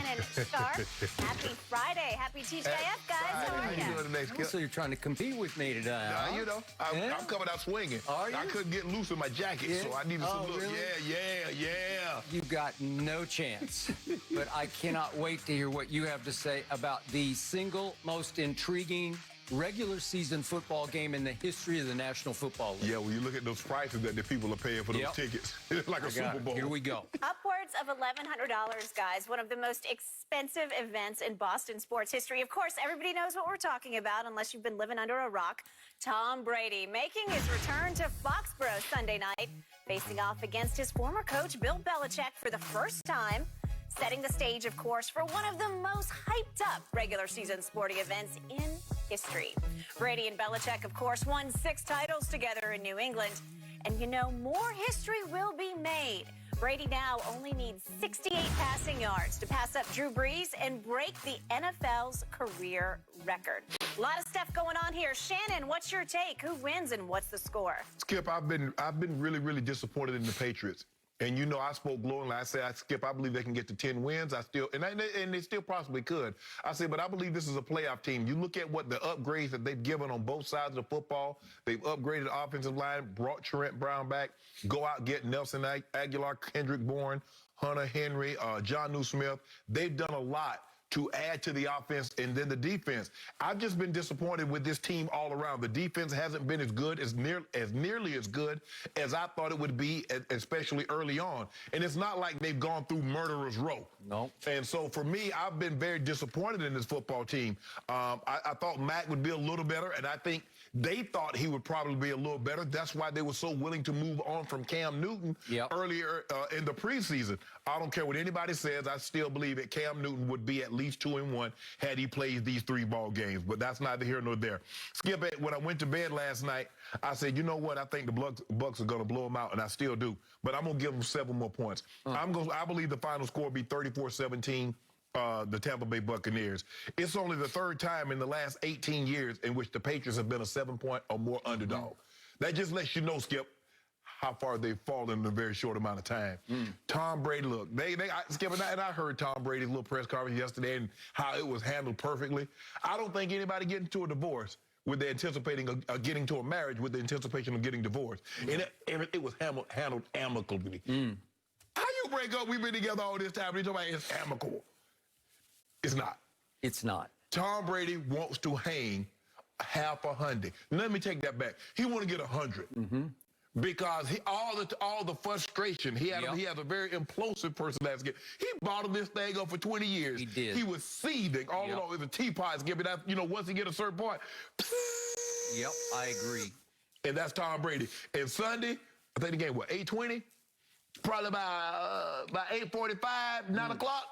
Shannon Sharp. Happy Friday. Happy TGIF, guys. How are you? How you doing today, Skip? So you're trying to compete with me today, huh? You know, I'm coming out swinging. Are you? I couldn't get loose in my jacket, so I needed some look. Really? Yeah. You got no chance. But I cannot wait to hear what you have to say about the single most intriguing regular season football game in the history of the National Football League. Yeah, when you look at those prices that the people are paying for those tickets, it's like a Super Bowl. Here we go. Upwards of $1,100, guys. One of the most expensive events in Boston sports history. Of course, everybody knows what we're talking about, unless you've been living under a rock. Tom Brady making his return to Foxborough Sunday night, facing off against his former coach, Bill Belichick, for the first time. Setting the stage, of course, for one of the most hyped-up regular season sporting events in history. Brady and Belichick, of course, won 6 titles together in New England. And you know, more history will be made. Brady now only needs 68 passing yards to pass up Drew Brees and break the NFL's career record. A lot of stuff going on here. Shannon, what's your take? Who wins and what's the score? Skip, I've been really disappointed in the Patriots. And you know, I spoke glowingly. I said, Skip, I believe they can get to 10 wins. And they still possibly could. I said, but I believe this is a playoff team. You look at what the upgrades that they've given on both sides of the football. They've upgraded the offensive line, brought Trent Brown back, go out, get Nelson Aguilar, Kendrick Bourne, Hunter Henry, John Smith. They've done a lot to add to the offense and then the defense. I've just been disappointed with this team all around. The defense hasn't been as good, nearly as good as I thought it would be, especially early on. And it's not like they've gone through murderer's row. No. And so for me, I've been very disappointed in this football team. I thought Mac would be a little better, and I think they thought he would probably be a little better. That's why they were so willing to move on from Cam Newton earlier in the preseason. I don't care what anybody says. I still believe that Cam Newton would be at least 2-1 had he played these 3 ball games. But that's neither here nor there. Skip, when I went to bed last night, I said, you know what? I think the Bucs are going to blow them out, and I still do. But I'm going to give them 7 more points. I believe the final score will be 34-17. The Tampa Bay Buccaneers. It's only the 3rd time in the last 18 years in which the Patriots have been a 7-point or more underdog. That just lets you know, Skip, how far they've fallen in a very short amount of time. Tom Brady, look, Skip, and I heard Tom Brady's little press conference yesterday and how it was handled perfectly. I don't think anybody getting into a divorce with the anticipating of getting to a marriage with the anticipation of getting divorced. And it was handled amicably. How you break up? We've been together all this time, and you talking about it's amicable. It's not. It's not. Tom Brady wants to hang $50. Let me take that back. He want to get 100 because all the frustration he had. He has a very implosive personality. He bottled this thing up for 20 years. He did. He was seething all along. It was a teapot. You know, once he get a certain point. Yep, I agree. And that's Tom Brady. And Sunday, I think the game what 8:20, probably about 8:45, 9 o'clock.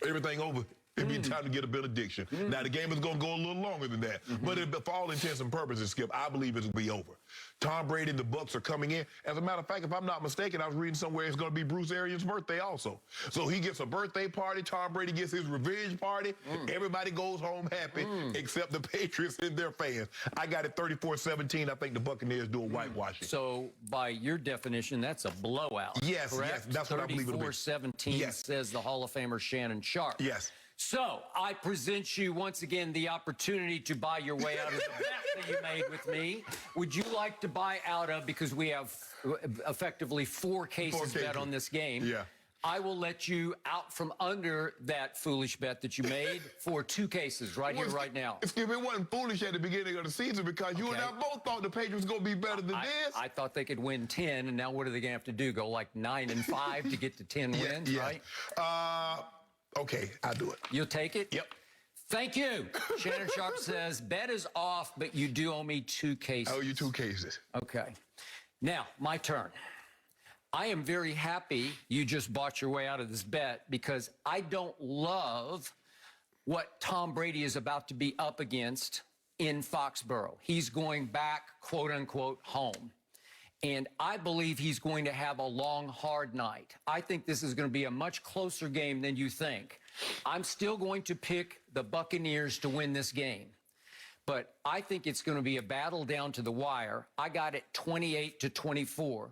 Everything over. It'd be time to get a benediction. Now, the game is going to go a little longer than that. But for all intents and purposes, Skip, I believe it'll be over. Tom Brady and the Bucs are coming in. As a matter of fact, if I'm not mistaken, I was reading somewhere it's going to be Bruce Arians' birthday also. So he gets a birthday party. Tom Brady gets his revenge party. Everybody goes home happy except the Patriots and their fans. I got it 34-17. I think the Buccaneers do a whitewashing. So by your definition, that's a blowout. Yes, correct? yes, that's what I believe it'll be. 34-17 says the Hall of Famer Shannon Sharp. Yes. So I present you once again the opportunity to buy your way out of the bet that you made with me. Would you like to buy out of, because we have effectively 4 cases bet on this game. Yeah. I will let you out from under that foolish bet that you made for 2 cases right here, right now. It wasn't foolish at the beginning of the season because you and I both thought the Patriots were going to be better than this. I thought they could win 10, and now what are they going to have to do? Go like 9-5 to get to 10 wins, right? Okay, I'll do it. You'll take it? Yep. Thank you. Shannon Sharp says, bet is off, but you do owe me 2 cases. I owe you 2 cases. Okay. Now, my turn. I am very happy you just bought your way out of this bet because I don't love what Tom Brady is about to be up against in Foxborough. He's going back, quote unquote, home. And I believe he's going to have a long, hard night. I think this is going to be a much closer game than you think. I'm still going to pick the Buccaneers to win this game. But I think it's going to be a battle down to the wire. I got it 28-24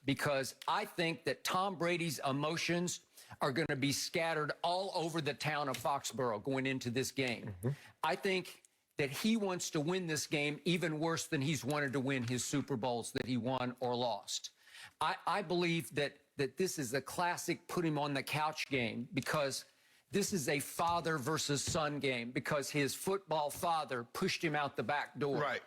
because I think that Tom Brady's emotions are going to be scattered all over the town of Foxborough going into this game. I think that he wants to win this game even worse than he's wanted to win his Super Bowls that he won or lost. I believe that this is a classic put him on the couch game, because this is a father versus son game, because his football father pushed him out the back door. Right.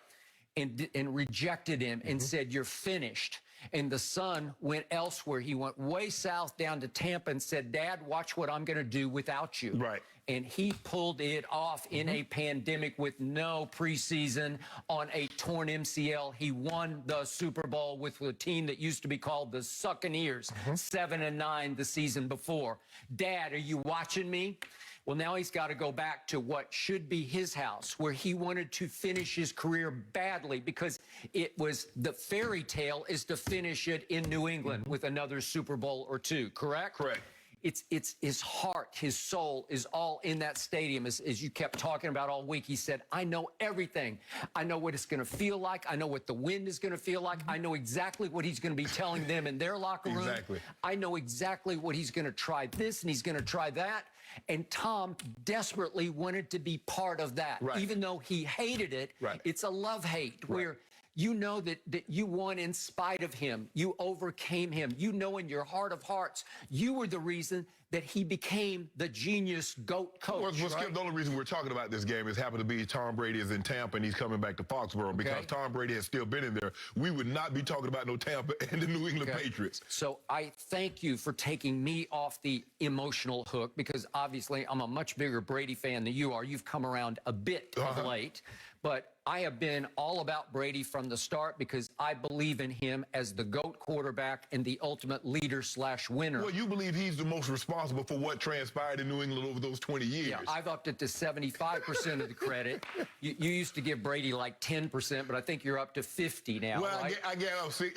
And rejected him and said, "You're finished." And the son went elsewhere. He went way south down to Tampa and said, "Dad, watch what I'm going to do without you." Right. And he pulled it off in a pandemic with no preseason on a torn MCL. He won the Super Bowl with a team that used to be called the Buccaneers, 7-9 the season before. Dad, are you watching me? Well, now he's got to go back to what should be his house, where he wanted to finish his career badly, because it was the fairy tale is to finish it in New England with another Super Bowl or two, correct? Correct. It's his heart, his soul is all in that stadium. As you kept talking about all week, he said, "I know everything. I know what it's going to feel like. I know what the wind is going to feel like. I know exactly what he's going to be telling them in their locker room. Exactly. I know exactly what he's going to try this and he's going to try that." And Tom desperately wanted to be part of that. Right. Even though he hated it, Right. it's a love-hate where you know that you won in spite of him. You overcame him. You know in your heart of hearts, you were the reason that he became the genius GOAT coach. Well, Skip, the only reason we're talking about this game is happened to be Tom Brady is in Tampa and he's coming back to Foxborough. Because Tom Brady has still been in there, we would not be talking about no Tampa and the New England Patriots. So I thank you for taking me off the emotional hook, because obviously I'm a much bigger Brady fan than you are. You've come around a bit of late. But I have been all about Brady from the start, because I believe in him as the GOAT quarterback and the ultimate leader/winner. Well, you believe he's the most responsible for what transpired in New England over those 20 years. Yeah, I've upped it to 75% of the credit. You used to give Brady like 10%, but I think you're up to 50 now, Well, right? I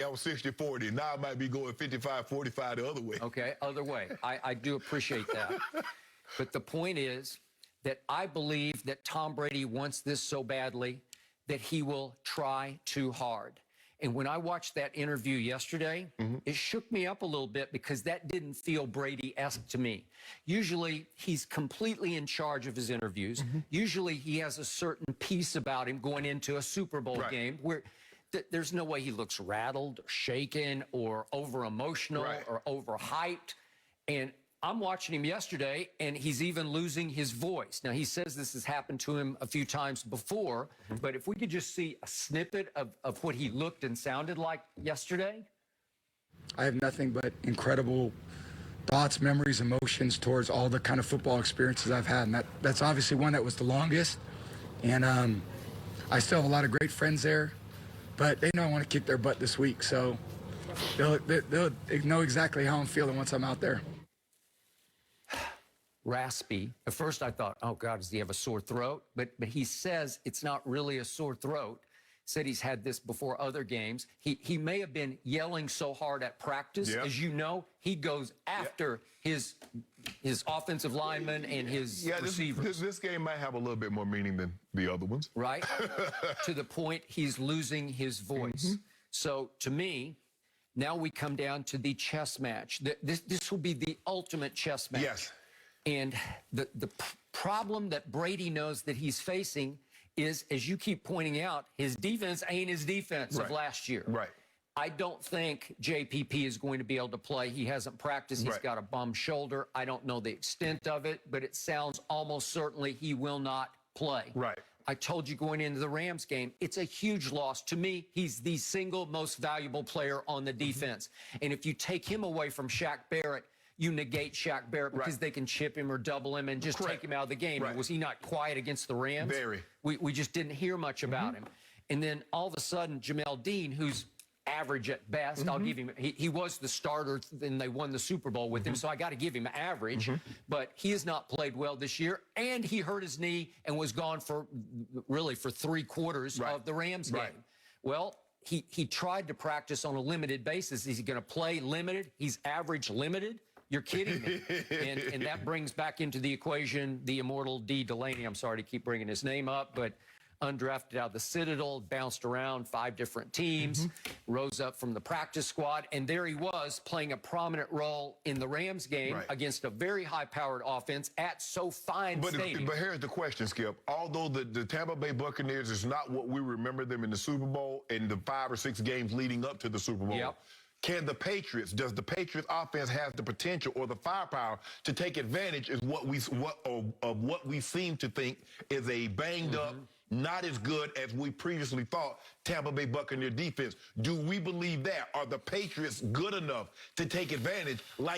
was 60-40. Now I might be going 55-45 the other way. Okay, other way. I do appreciate that. But the point is that I believe that Tom Brady wants this so badly that he will try too hard. And when I watched that interview yesterday, it shook me up a little bit, because that didn't feel Brady-esque to me. Usually, he's completely in charge of his interviews. Usually, he has a certain piece about him going into a Super Bowl game where there's no way he looks rattled or shaken or over-emotional or overhyped. And I'm watching him yesterday, and he's even losing his voice. Now, he says this has happened to him a few times before, but if we could just see a snippet of what he looked and sounded like yesterday. I have nothing but incredible thoughts, memories, emotions towards all the kind of football experiences I've had, and that's obviously one that was the longest. And I still have a lot of great friends there, but they know I want to kick their butt this week, so they'll know exactly how I'm feeling once I'm out there. Raspy. At first I thought, oh God, does he have a sore throat? But he says it's not really a sore throat. Said he's had this before other games. He may have been yelling so hard at practice. As you know, he goes after his offensive linemen and his receivers. This game might have a little bit more meaning than the other ones. Right? To the point he's losing his voice. So to me, now we come down to the chess match. This will be the ultimate chess match. Yes. And the problem that Brady knows that he's facing is, as you keep pointing out, his defense ain't his defense of last year. Right. I don't think JPP is going to be able to play. He hasn't practiced. He's got a bum shoulder. I don't know the extent of it, but it sounds almost certainly he will not play. Right. I told you going into the Rams game, it's a huge loss. To me, he's the single most valuable player on the defense. And if you take him away from Shaq Barrett, you negate Shaq Barrett, because they can chip him or double him and just take him out of the game. Was he not quiet against the Rams? Very. We just didn't hear much about him. And then all of a sudden, Jamel Dean, who's average at best, I'll give him, he was the starter and they won the Super Bowl with him, so I got to give him average. But he has not played well this year, and he hurt his knee and was gone for 3 quarters of the Rams game. Well, he tried to practice on a limited basis. Is he going to play limited? He's average limited? You're kidding me. And that brings back into the equation the immortal D. Delaney. I'm sorry to keep bringing his name up, but undrafted out of the Citadel, bounced around 5 different teams, rose up from the practice squad, and there he was playing a prominent role in the Rams game against a very high-powered offense at SoFi Stadium. But here's the question, Skip. Although the Tampa Bay Buccaneers is not what we remember them in the Super Bowl and the 5 or 6 games leading up to the Super Bowl, does the Patriots offense have the potential or the firepower to take advantage of what we seem to think is a banged up, not as good as we previously thought Tampa Bay Buccaneer defense? Do we believe that? Are the Patriots good enough to take advantage like